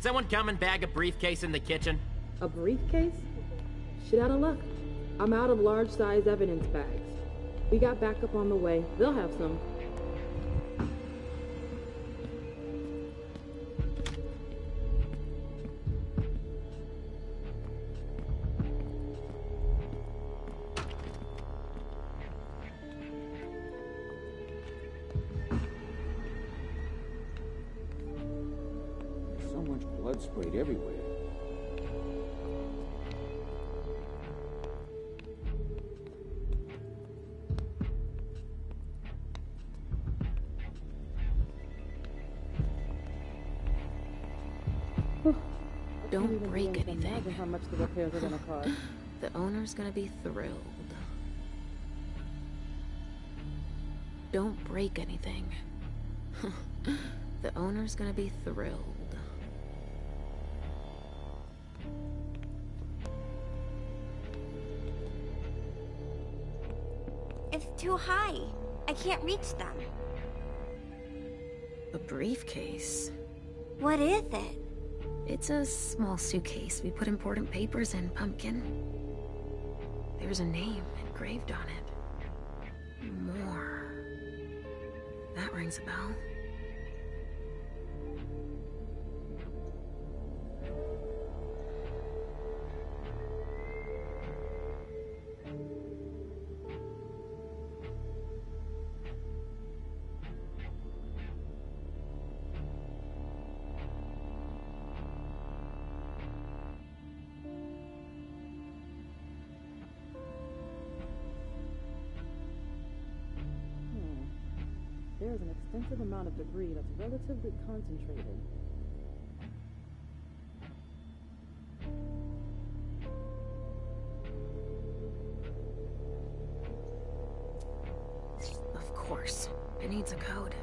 someone come and bag a briefcase in the kitchen? A briefcase? Shit out of luck. I'm out of large-size evidence bags. We got backup on the way. They'll have some. There's so much blood sprayed everywhere. Don't break anything. Imagine how much the repairs are gonna cost. The owner's gonna be thrilled. Don't break anything. The owner's gonna be thrilled. It's too high. I can't reach them. A briefcase? What is it? It's a small suitcase. We put important papers in, Pumpkin. There's a name engraved on it. More. That rings a bell. There's an extensive amount of debris that's relatively concentrated. Of course. It needs a code.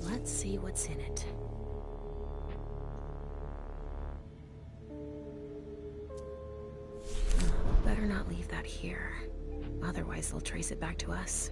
Let's see what's in it. Better not leave that here. Otherwise, they'll trace it back to us.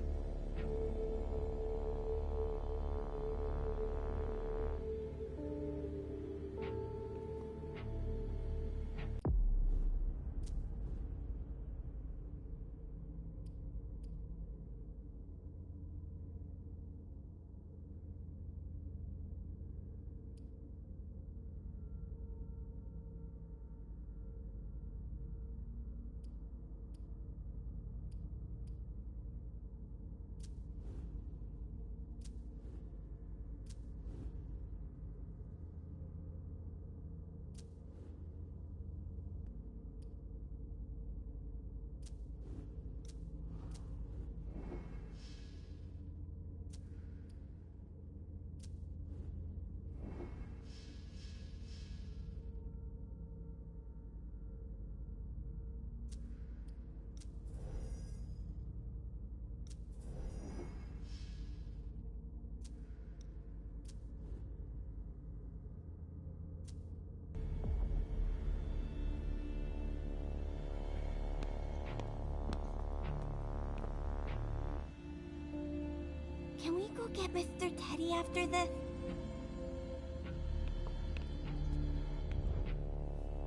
Can we go get Mr. Teddy after this?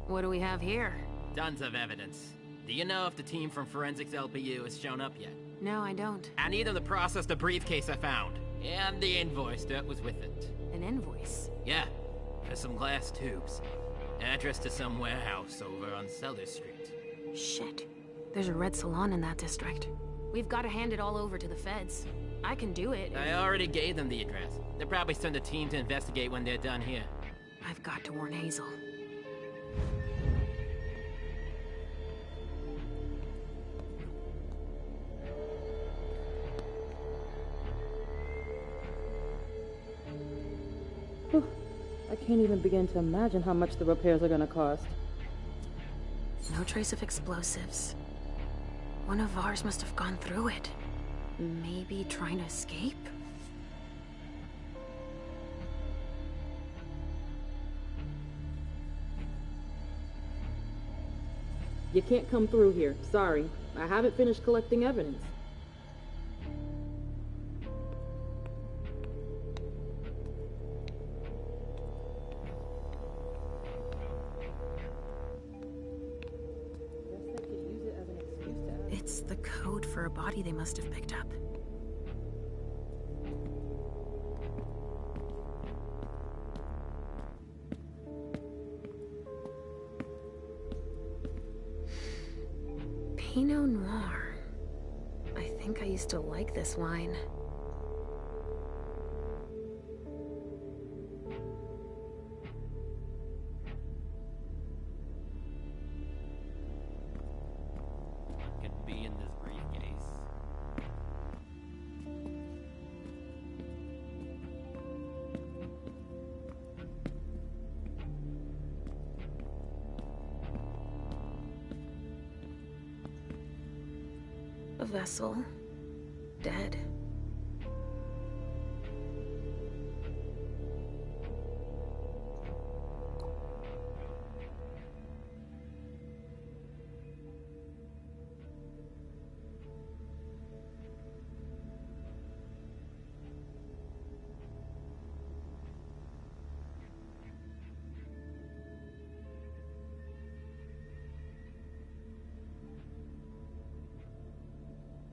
What do we have here? Tons of evidence. Do you know if the team from Forensics LPU has shown up yet? No, I don't. I need them to process the briefcase I found. And the invoice that was with it. An invoice? Yeah, for some glass tubes. Address to some warehouse over on Cellar Street. Shit. There's a red salon in that district. We've got to hand it all over to the feds. I can do it. I already gave them the address. They'll probably send a team to investigate when they're done here. I've got to warn Hazel. I can't even begin to imagine how much the repairs are gonna cost. No trace of explosives. One of ours must have gone through it. Maybe trying to escape? You can't come through here. Sorry. I haven't finished collecting evidence. The code for a body they must have picked up. Pinot Noir. I think I used to like this wine. What could be in this briefcase? A vessel. Dead.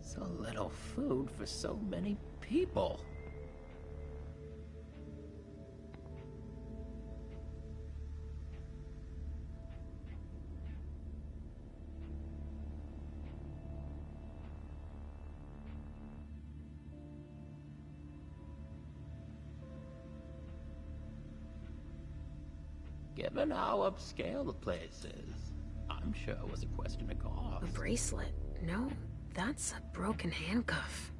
So little food for so many people. Given how upscale the place is, I'm sure it was a question of cost. A bracelet. No, that's a broken handcuff.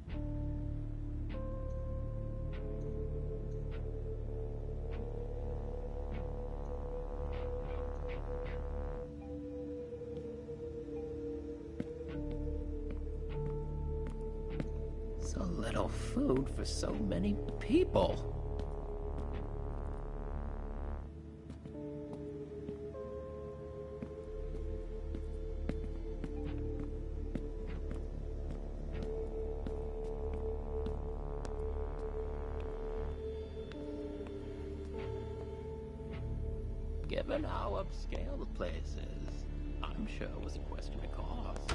So little food for so many people. Given how upscale the place is, I'm sure it was a question of cost.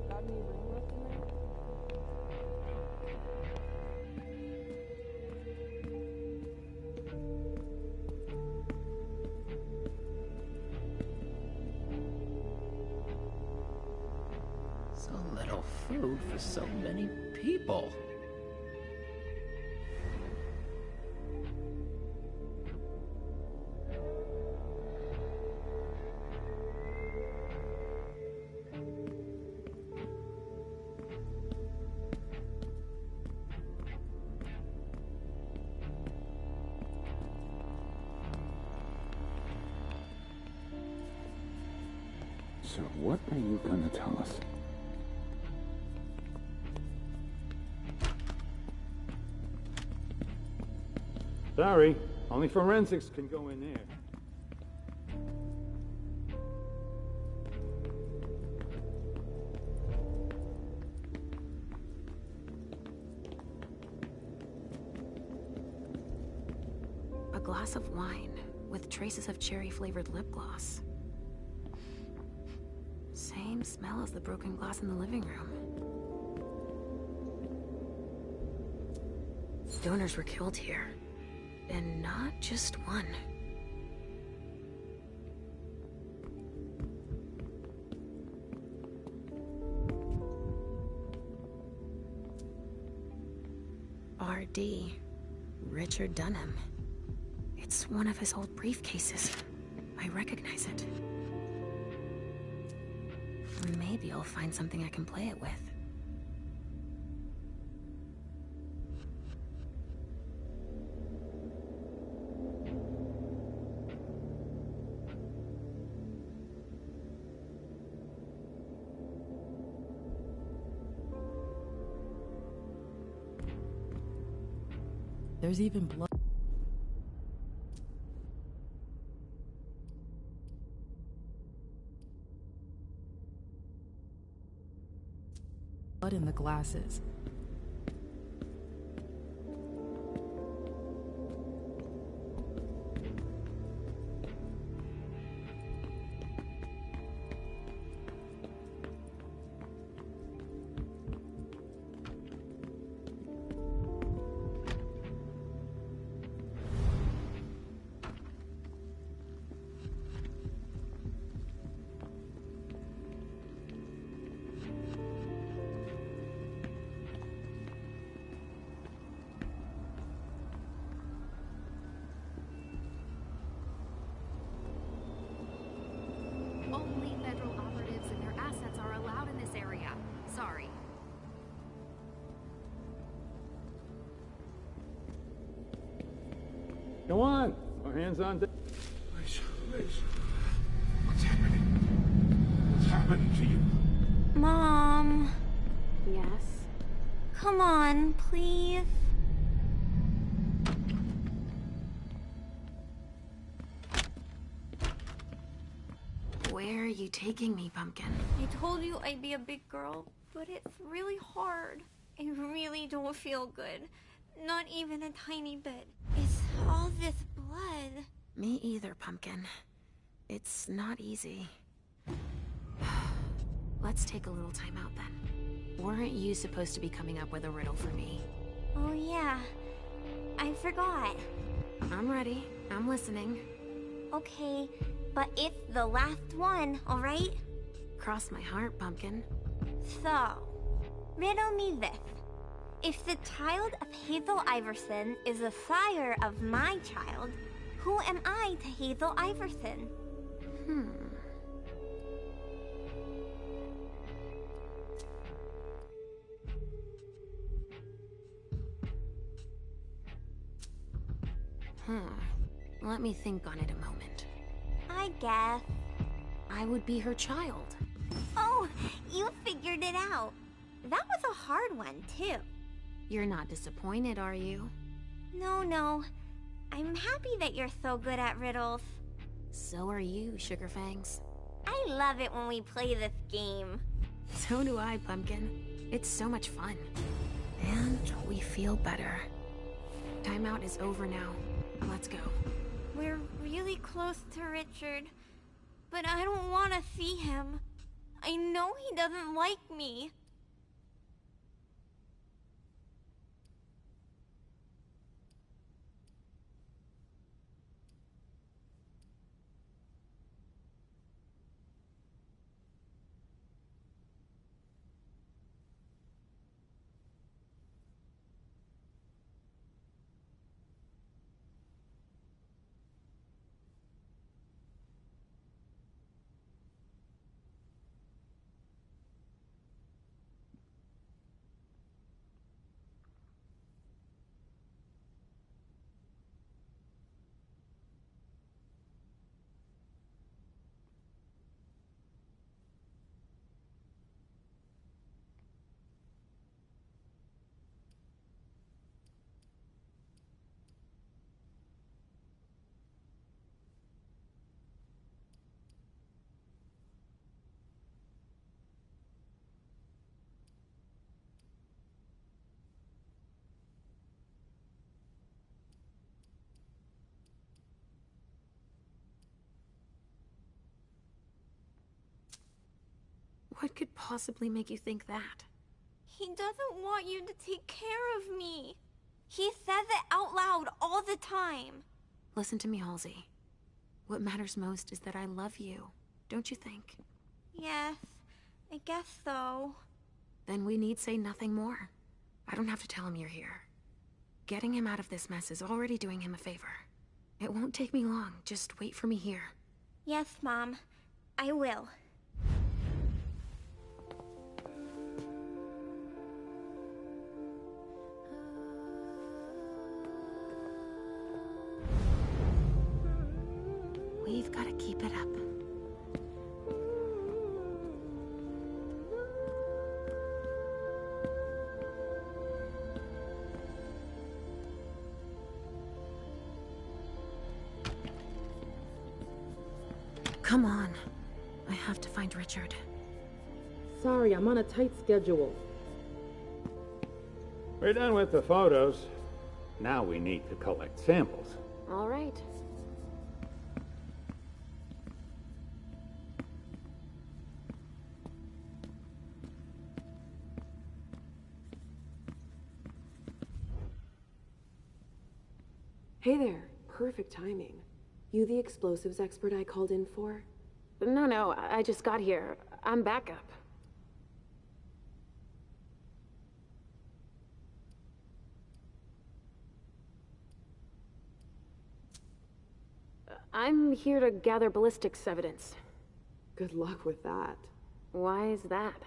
Got any ring left in there? So little food for so many people. So what are you gonna tell us? Sorry, only forensics can go in there. A glass of wine with traces of cherry-flavored lip gloss. Same smell as the broken glass in the living room. Donors were killed here. And not just one. R.D. Richard Dunham. It's one of his old briefcases. I recognize it. Maybe I'll find something I can play it with. There's even blood. blood in the glasses. Only federal operatives and their assets are allowed in this area. Sorry. Go on. Our hands on deck. Leysha, what's happening? What's happening to you? Mom, Yes? come on, please. Where are you taking me, Pumpkin? I told you I'd be a big girl, but it's really hard. I really don't feel good. Not even a tiny bit. It's all this blood. Me either, Pumpkin. It's not easy. Let's take a little time out then. Weren't you supposed to be coming up with a riddle for me? Oh yeah, I forgot. I'm ready. I'm listening. Okay, but it's the last one, alright? Cross my heart, Pumpkin. So, riddle me this. If the child of Hazel Iverson is the sire of my child, who am I to Hazel Iverson? Let me think on it a moment. I guess. I would be her child. Oh, you figured it out. That was a hard one, too. You're not disappointed, are you? No. I'm happy that you're so good at riddles. So are you, Sugarfangs. I love it when we play this game. So do I, Pumpkin. It's so much fun. And we feel better. Timeout is over now. Let's go. We're really close to Richard, but I don't want to see him. I know he doesn't like me. What could possibly make you think that? He doesn't want you to take care of me. He says it out loud all the time. Listen to me, Halsey. What matters most is that I love you, don't you think? Yes, I guess so. Then we need say nothing more. I don't have to tell him you're here. Getting him out of this mess is already doing him a favor. It won't take me long. Just wait for me here. Yes, Mom. I will. We've got to keep it up. Come on. I have to find Richard. Sorry, I'm on a tight schedule. We're done with the photos. Now we need to collect samples. All right. Hey there. Perfect timing. You the explosives expert I called in for? No, I just got here. I'm backup. I'm here to gather ballistics evidence. Good luck with that. Why is that?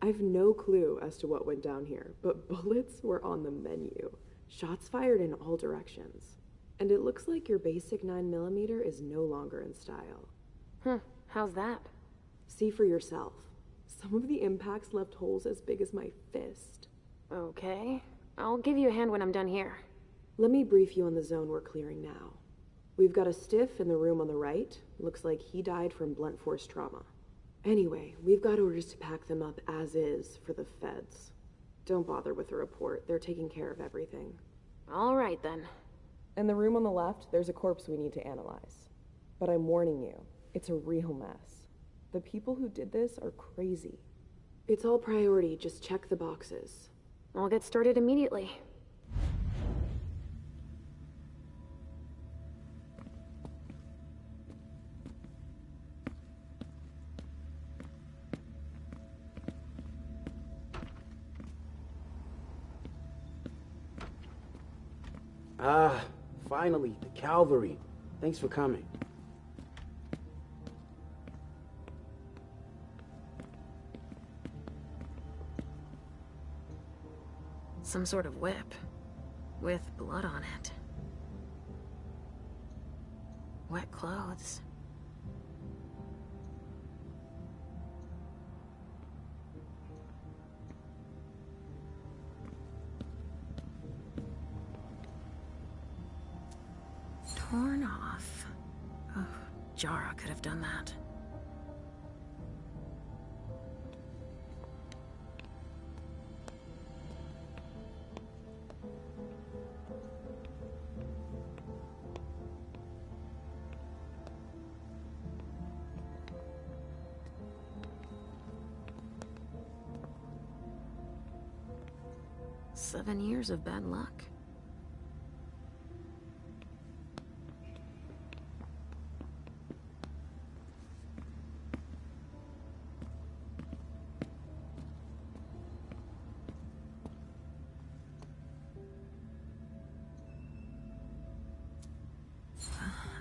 I've no clue as to what went down here, but bullets were on the menu. Shots fired in all directions. And it looks like your basic 9mm is no longer in style. How's that? See for yourself. Some of the impacts left holes as big as my fist. Okay. I'll give you a hand when I'm done here. Let me brief you on the zone we're clearing now. We've got a stiff in the room on the right. Looks like he died from blunt force trauma. Anyway, we've got orders to pack them up as is for the feds. Don't bother with the report. They're taking care of everything. All right, then. In the room on the left, there's a corpse we need to analyze. But I'm warning you, it's a real mess. The people who did this are crazy. It's all priority, just check the boxes. I'll get started immediately. Ah, finally, the cavalry. Thanks for coming. Some sort of whip. With blood on it. Wet clothes. Torn off. Oh, Jara could have done that. "7 years of bad luck."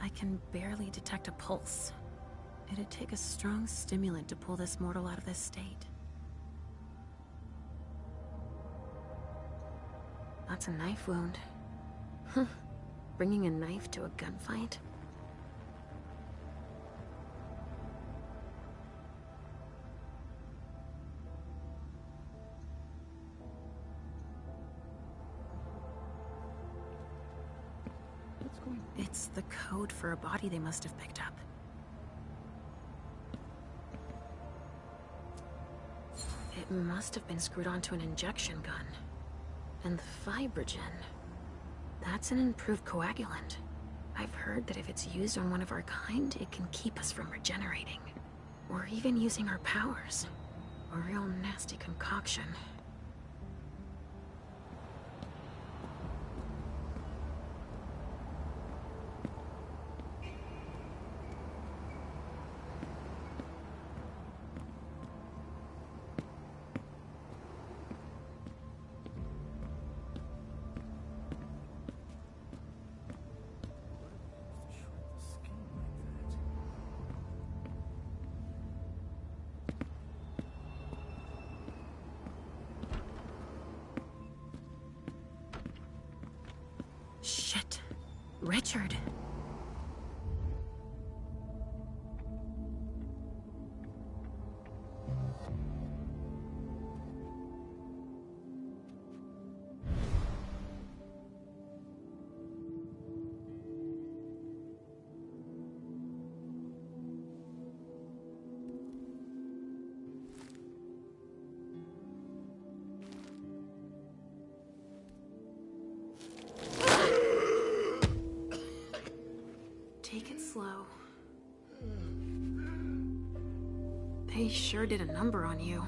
I can barely detect a pulse. It'd take a strong stimulant to pull this mortal out of this state. That's a knife wound. Huh. Bringing a knife to a gunfight? It's the code for a body they must have picked up. It must have been screwed onto an injection gun. And the fibrogen. That's an improved coagulant. I've heard that if it's used on one of our kind, it can keep us from regenerating. Or even using our powers. A real nasty concoction. Shit. Richard. They sure did a number on you.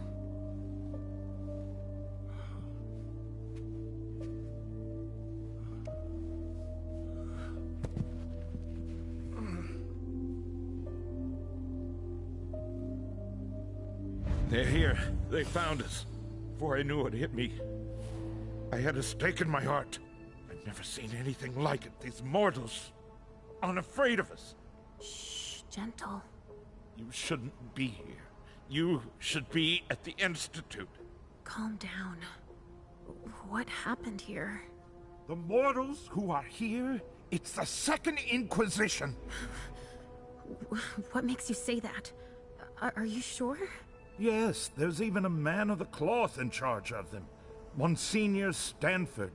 They're here. They found us. Before I knew it hit me, I had a stake in my heart. I've never seen anything like it. These mortals, unafraid of us. Shh, gentle. You shouldn't be here. You should be at the Institute. Calm down. What happened here? The mortals who are here, it's the Second Inquisition. What makes you say that? Are you sure? Yes, there's even a man of the cloth in charge of them. Monsignor Stanford.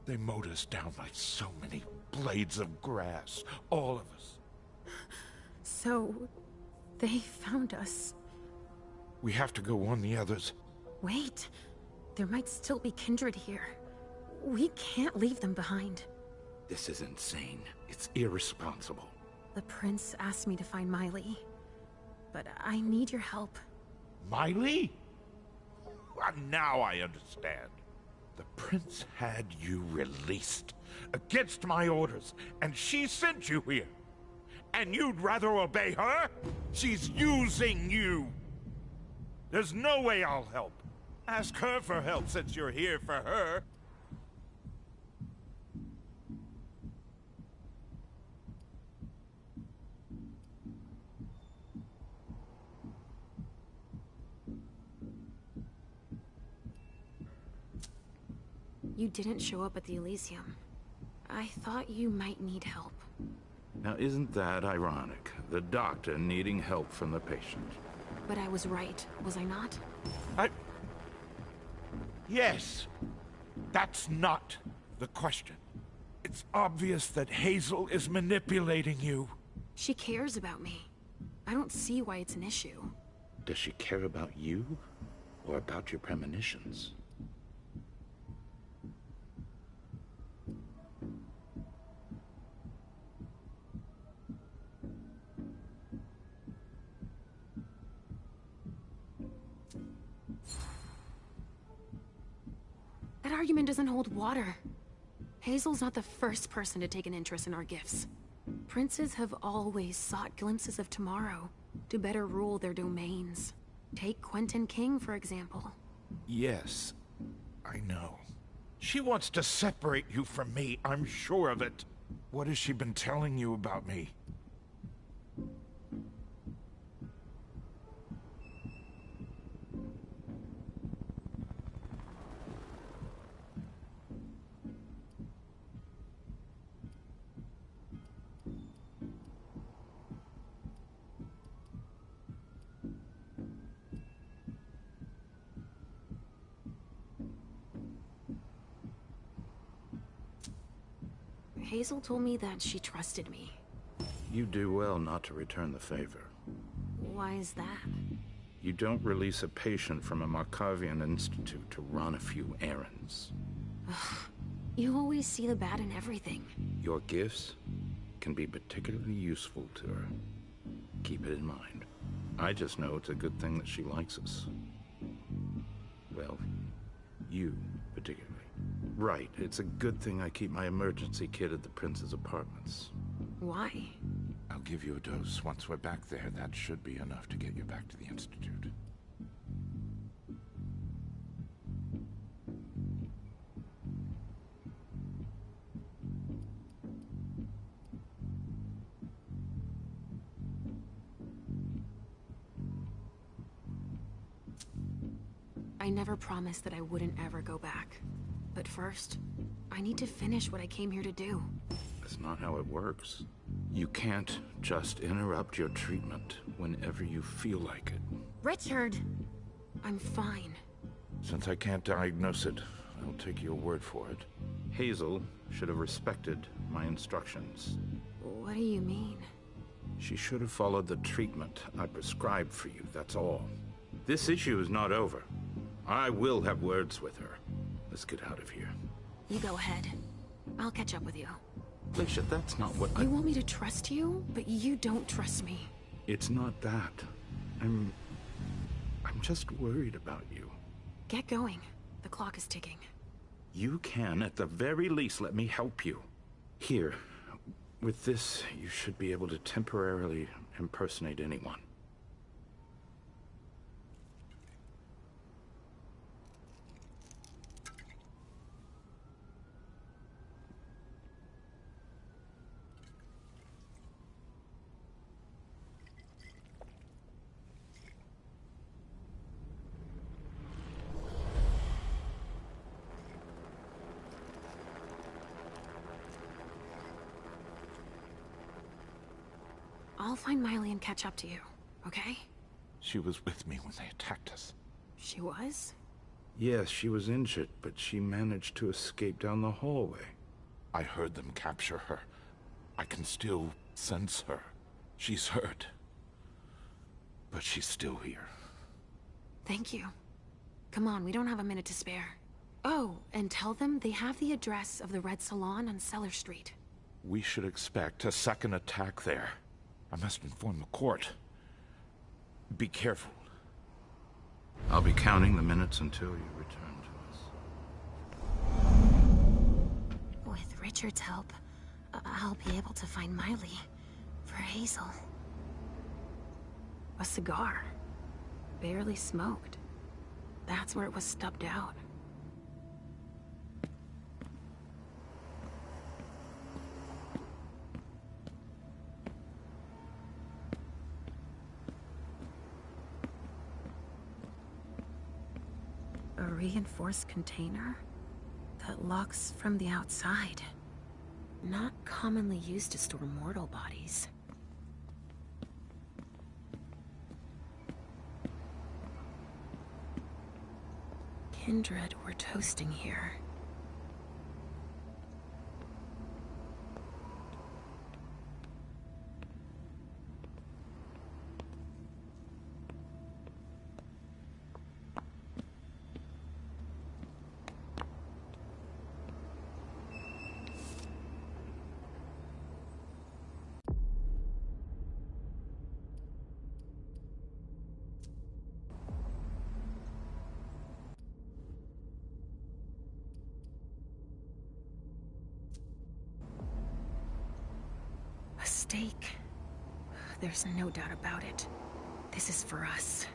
They mowed us down like so many blades of grass, all of us. So, they found us. We have to go warn the others. Wait, there might still be kindred here. We can't leave them behind. This is insane. It's irresponsible. The prince asked me to find Miley, but I need your help. Miley? Well, now I understand. The prince had you released against my orders, and she sent you here. And you'd rather obey her? She's using you. There's no way I'll help. Ask her for help since you're here for her. You didn't show up at the Elysium. I thought you might need help. Now isn't that ironic? The doctor needing help from the patient. But I was right, was I not? Yes. That's not the question. It's obvious that Hazel is manipulating you. She cares about me. I don't see why it's an issue. Does she care about you? Or about your premonitions? That argument doesn't hold water. Hazel's not the first person to take an interest in our gifts. Princes have always sought glimpses of tomorrow to better rule their domains. Take Quentin King, for example. Yes, I know. She wants to separate you from me, I'm sure of it. What has she been telling you about me? Hazel told me that she trusted me. You do well not to return the favor. Why is that? You don't release a patient from a Markovian institute to run a few errands. You always see the bad in everything. Your gifts can be particularly useful to her. Keep it in mind. I just know it's a good thing that she likes us. Well, you particularly. Right, it's a good thing I keep my emergency kit at the prince's apartments. Why? I'll give you a dose. Once we're back there, that should be enough to get you back to the Institute. I never promised that I wouldn't ever go back. But first, I need to finish what I came here to do. That's not how it works. You can't just interrupt your treatment whenever you feel like it. Richard! I'm fine. Since I can't diagnose it, I'll take your word for it. Hazel should have respected my instructions. What do you mean? She should have followed the treatment I prescribed for you, that's all. This issue is not over. I will have words with her. Let's get out of here. You go ahead. I'll catch up with you. Leysha, that's not what You want me to trust you, but you don't trust me. It's not that. I'm I'm just worried about you. Get going. The clock is ticking. You can, at the very least, let me help you. Here, with this, you should be able to temporarily impersonate anyone. I'll find Miley and catch up to you, okay? She was with me when they attacked us. She was? Yes, she was injured, but she managed to escape down the hallway. I heard them capture her. I can still sense her. She's hurt. But she's still here. Thank you. Come on, we don't have a minute to spare. Oh, and tell them they have the address of the Red Salon on Cellar Street. We should expect a second attack there. I must inform the court. Be careful. I'll be counting the minutes until you return to us. With Richard's help, I'll be able to find Miley for Hazel. A cigar. Barely smoked. That's where it was stubbed out. A reinforced container that locks from the outside. Not commonly used to store mortal bodies. Kindred were toasting here. A stake. There's no doubt about it. This is for us.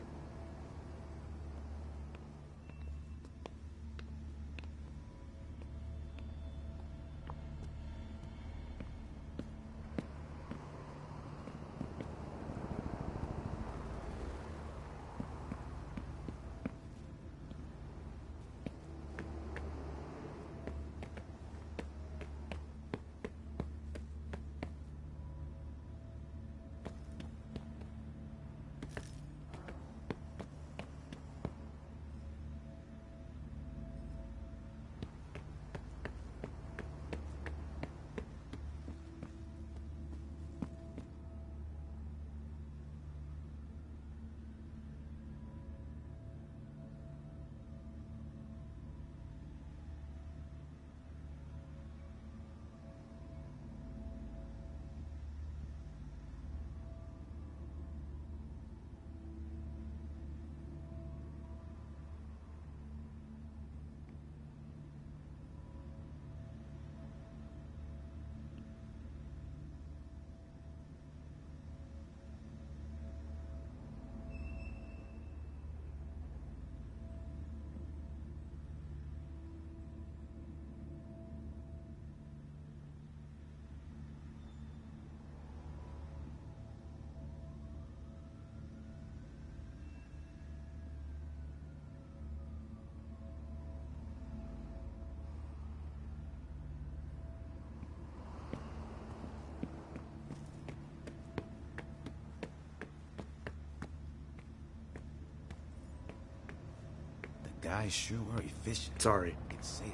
Guys sure were efficient. Sorry.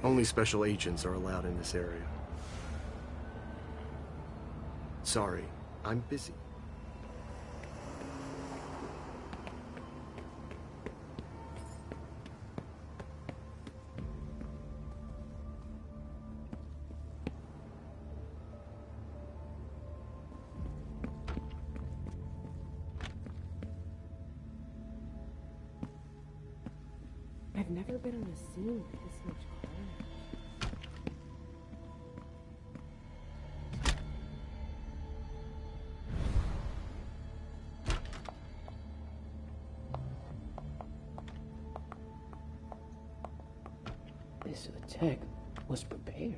Only special agents are allowed in this area. Sorry, I'm busy. never been on a scene with this much carnage. This attack was prepared.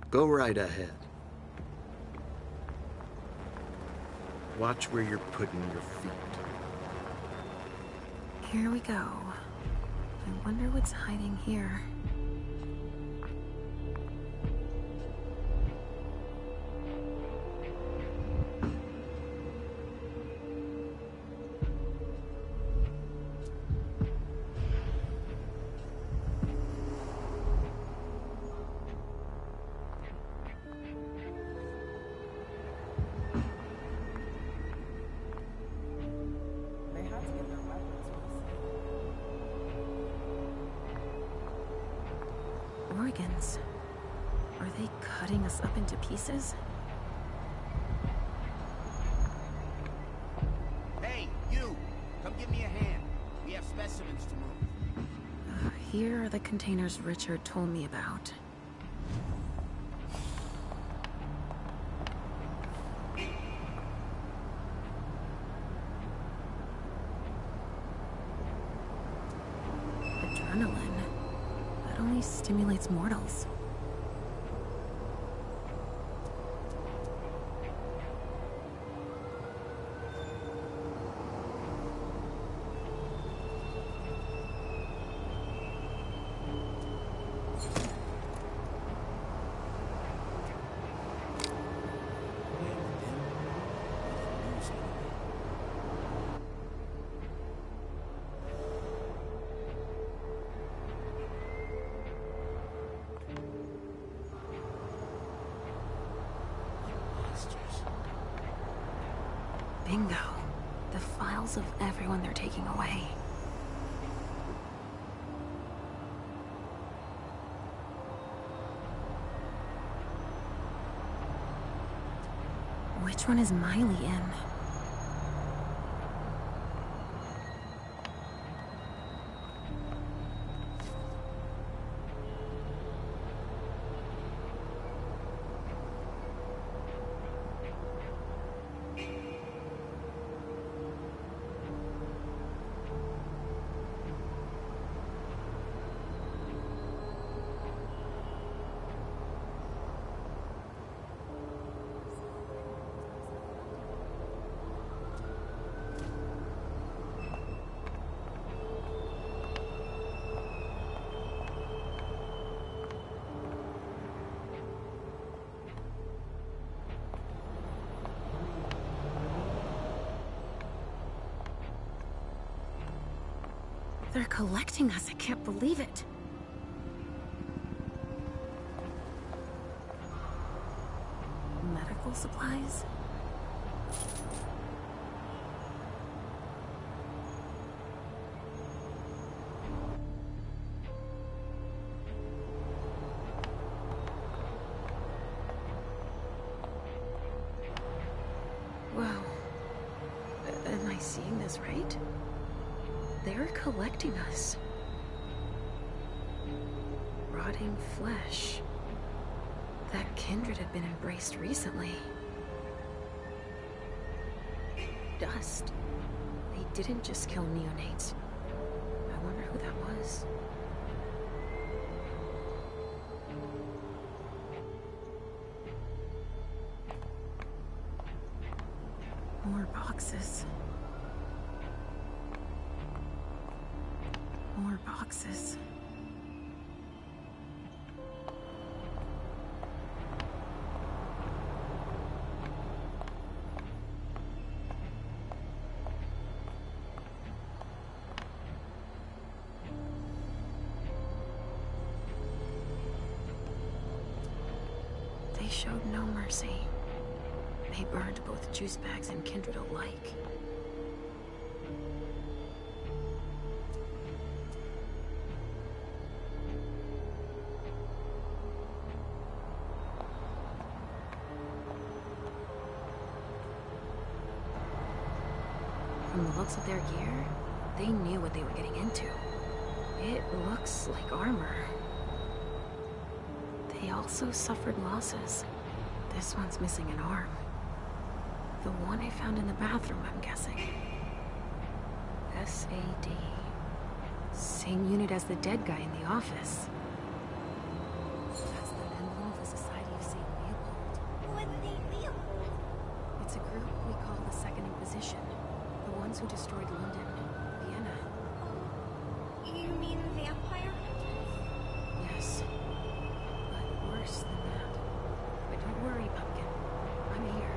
Go right ahead. Watch where you're putting your feet. Here we go. I wonder what's hiding here. Organs. Are they cutting us up into pieces? Hey, you! Come give me a hand. We have specimens to move. Here are the containers Richard told me about. Adrenaline. That only stimulates mortals. Bingo. The files of everyone they're taking away. Which one is Miley in? They're collecting us. I can't believe it. Medical supplies? Wow. Am I seeing this right? They're collecting us. Rotting flesh. That kindred had been embraced recently. Dust. They didn't just kill neonates. I wonder who that was. More boxes. More boxes. They showed no mercy. They burned both juice bags and kindred alike. the looks of their gear, they knew what they were getting into. It looks like armor. They also suffered losses. This one's missing an arm. The one I found in the bathroom, I'm guessing. SAD. Same unit as the dead guy in the office. That's the emblem of the Society of St. Leopold. What's St. Leopold? It's a group we call the Second Inquisition. The ones who destroyed London, Vienna. You mean vampire? Yes. But worse than that. But don't worry, Pumpkin. I'm here.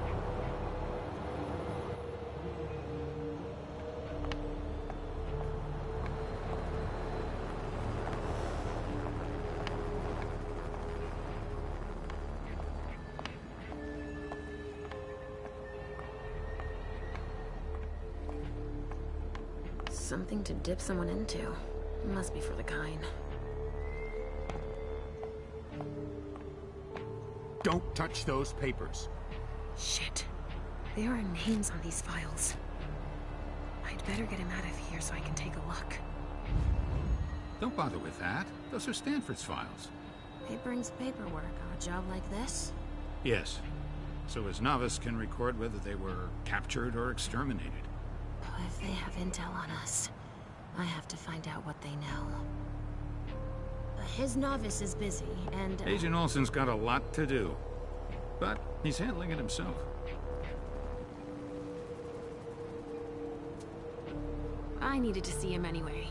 Something to dip someone into. Must be for the kind. Don't touch those papers. Shit. There are names on these files. I'd better get him out of here so I can take a look. Don't bother with that. Those are Stanford's files. It brings paperwork on a job like this? Yes. So his novice can record whether they were captured or exterminated. If they have intel on us, I have to find out what they know. His novice is busy, and... Agent Olsen's got a lot to do. But he's handling it himself. I needed to see him anyway.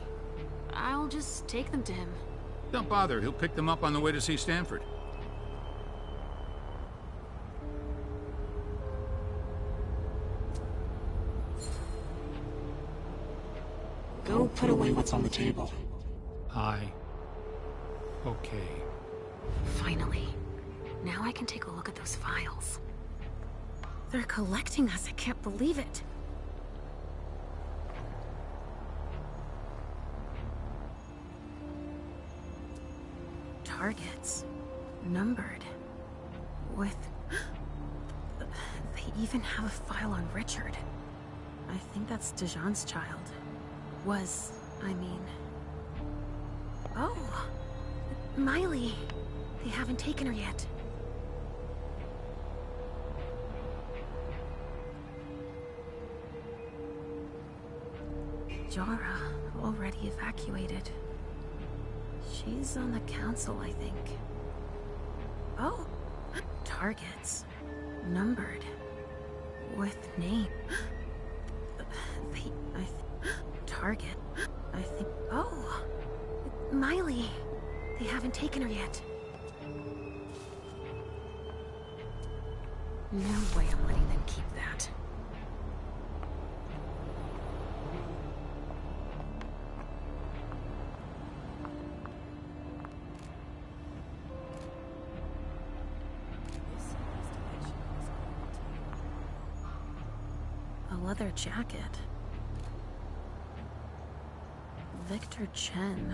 I'll just take them to him. Don't bother, he'll pick them up on the way to see Stanford. Go put away what's on the table. Okay. Finally. Now I can take a look at those files. They're collecting us, I can't believe it. Targets. Numbered. With... They even have a file on Richard. I think that's Dijon's child. Oh! Miley! They haven't taken her yet. Jara, already evacuated. She's on the council, I think. Oh! Targets. Numbered. With name. Target. I think... Oh! Miley! They haven't taken her yet. No way I'm letting them keep that. A leather jacket. Victor Chen.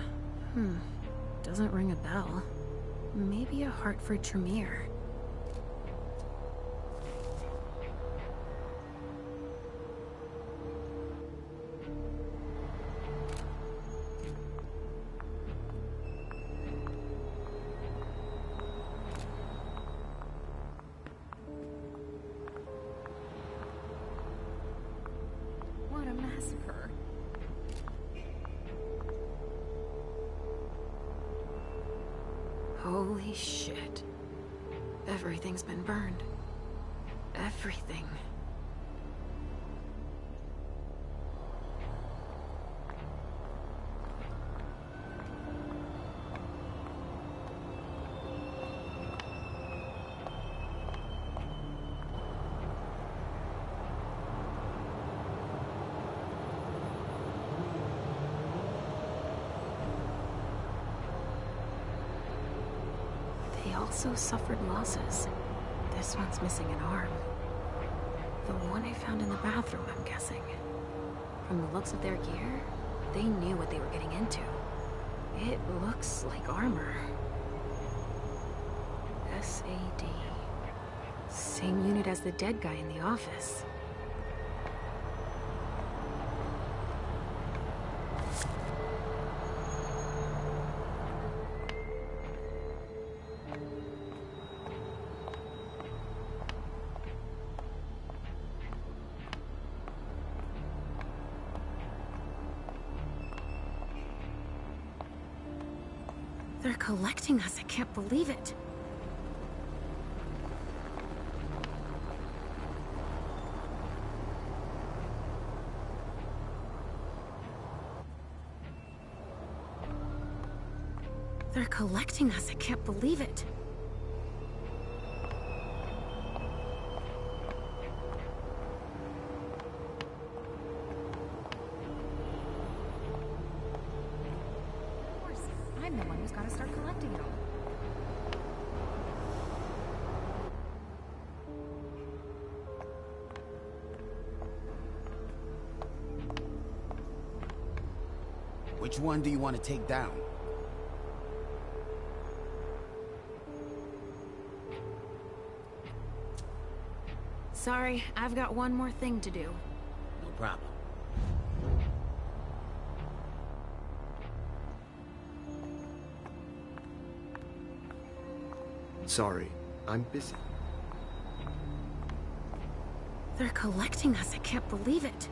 Doesn't ring a bell. Maybe a Hartford Tremere. What a massacre. Holy shit. Everything's been burned. Everything. They also suffered losses. This one's missing an arm. The one I found in the bathroom, I'm guessing. From the looks of their gear, they knew what they were getting into. It looks like armor. SAD. Same unit as the dead guy in the office. They're collecting us. I can't believe it. They're collecting us. I can't believe it. Of course, I'm the one who's got to start collecting it all. Which one do you want to take down? Sorry, I've got one more thing to do. No problem. Sorry, I'm busy. They're collecting us. I can't believe it.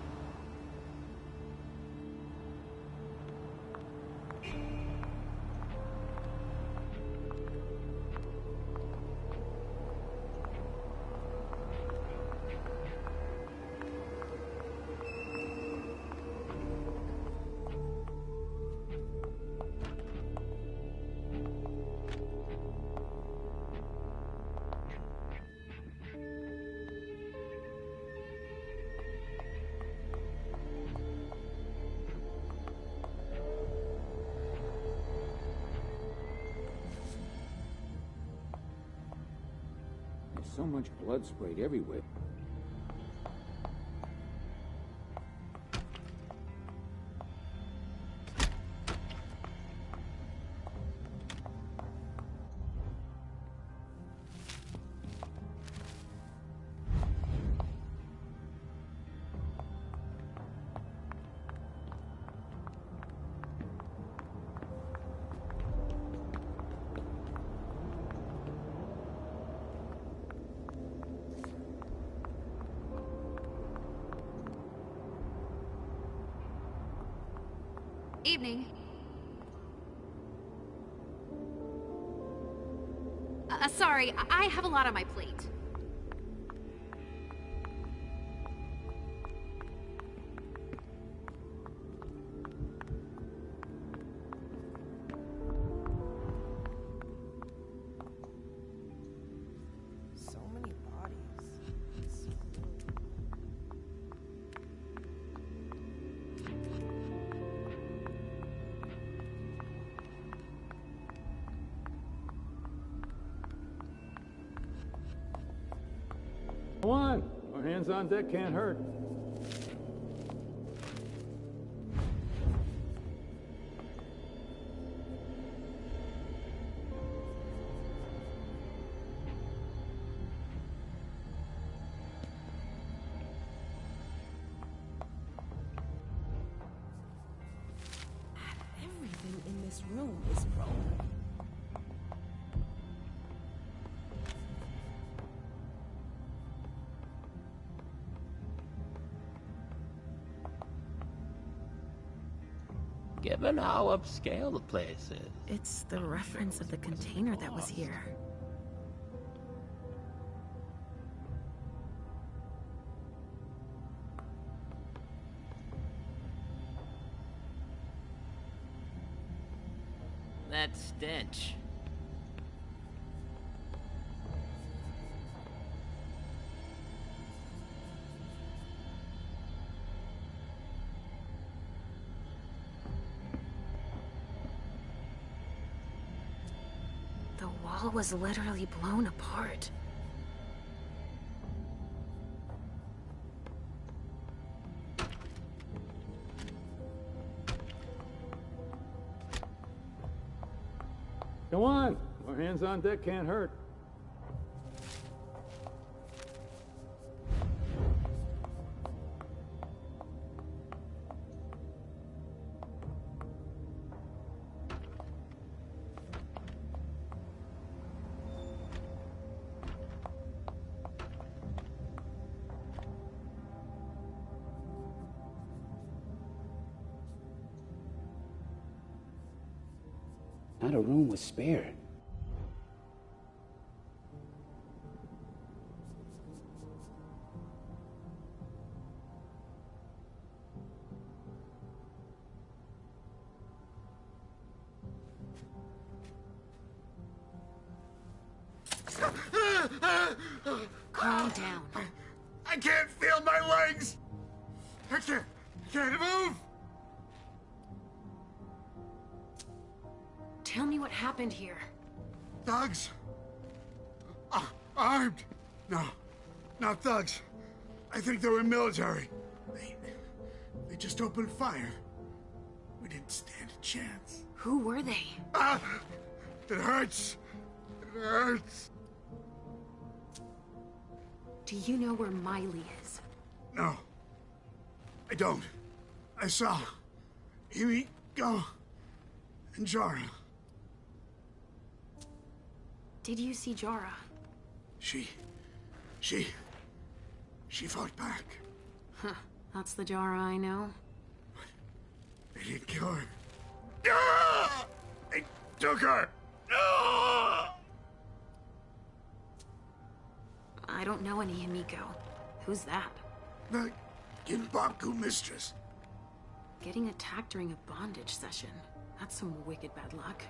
There's so much blood sprayed everywhere. Evening. Sorry, I have a lot on my plate. So many bodies. Come on. Our hands on deck can't hurt. Everything in this room is broken. Given how upscale the place is. It's the reference of the container that was here. That stench. The wall was literally blown apart. Come on. Our hands on deck can't hurt. Not a room was spared. Calm down. I can't feel my legs! I can't move! Tell me what happened here. Thugs? Armed? No, not thugs. I think they were military. They just opened fire. We didn't stand a chance. Who were they? It hurts. It hurts. Do you know where Miley is? No. I don't. I saw Amy go and Jara. Did you see Jara? She fought back. Huh. That's the Jara I know. They didn't kill her. Ah! They took her! Ah! I don't know any Himiko. Who's that? The Ginbaku mistress. Getting attacked during a bondage session. That's some wicked bad luck.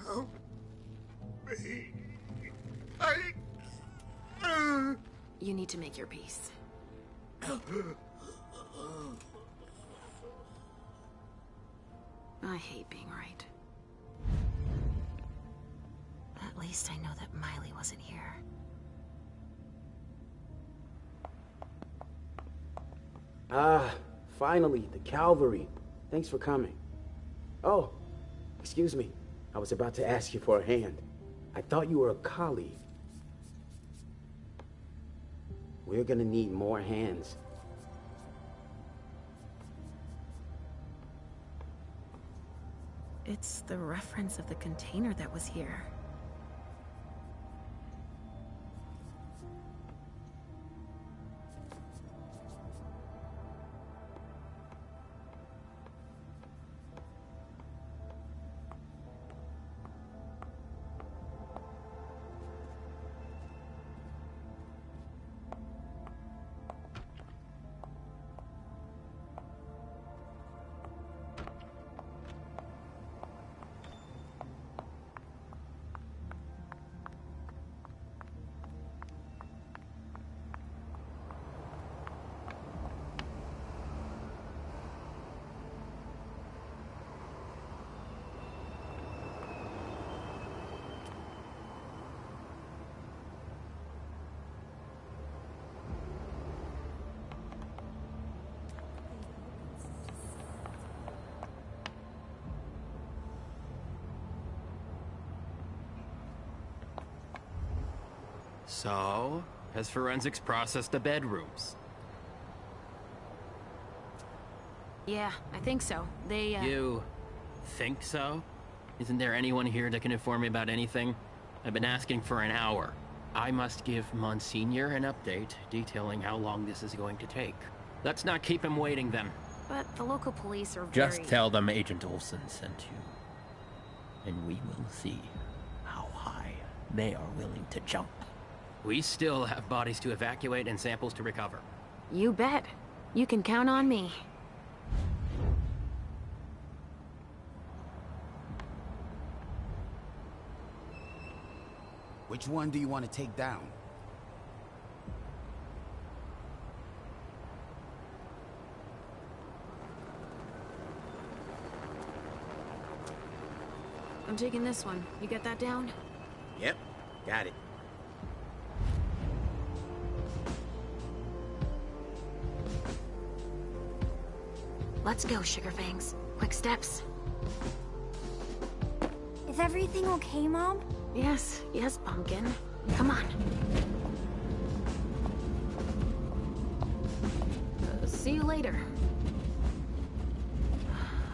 Help me. You need to make your peace. I hate being right. At least I know that Miley wasn't here. Finally, the cavalry. Thanks for coming. Oh, excuse me. I was about to ask you for a hand. I thought you were a colleague. We're gonna need more hands. It's the reference of the container that was here. So, has forensics processed the bedrooms? Yeah, I think so. They, You think so? Isn't there anyone here that can inform me about anything? I've been asking for an hour. I must give Monsignor an update detailing how long this is going to take. Let's not keep him waiting then. But the local police are Just tell them Agent Olsen sent you. And we will see how high they are willing to jump. We still have bodies to evacuate and samples to recover. You bet. You can count on me. Which one do you want to take down? I'm taking this one. You get that down? Yep, got it. Let's go, Sugarfangs. Quick steps. Is everything okay, Mom? Yes, Pumpkin. Come on. See you later.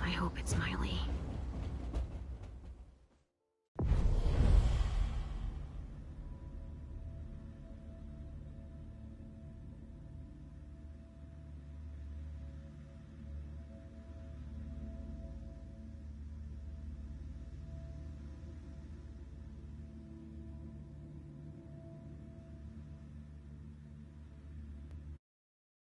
I hope it's my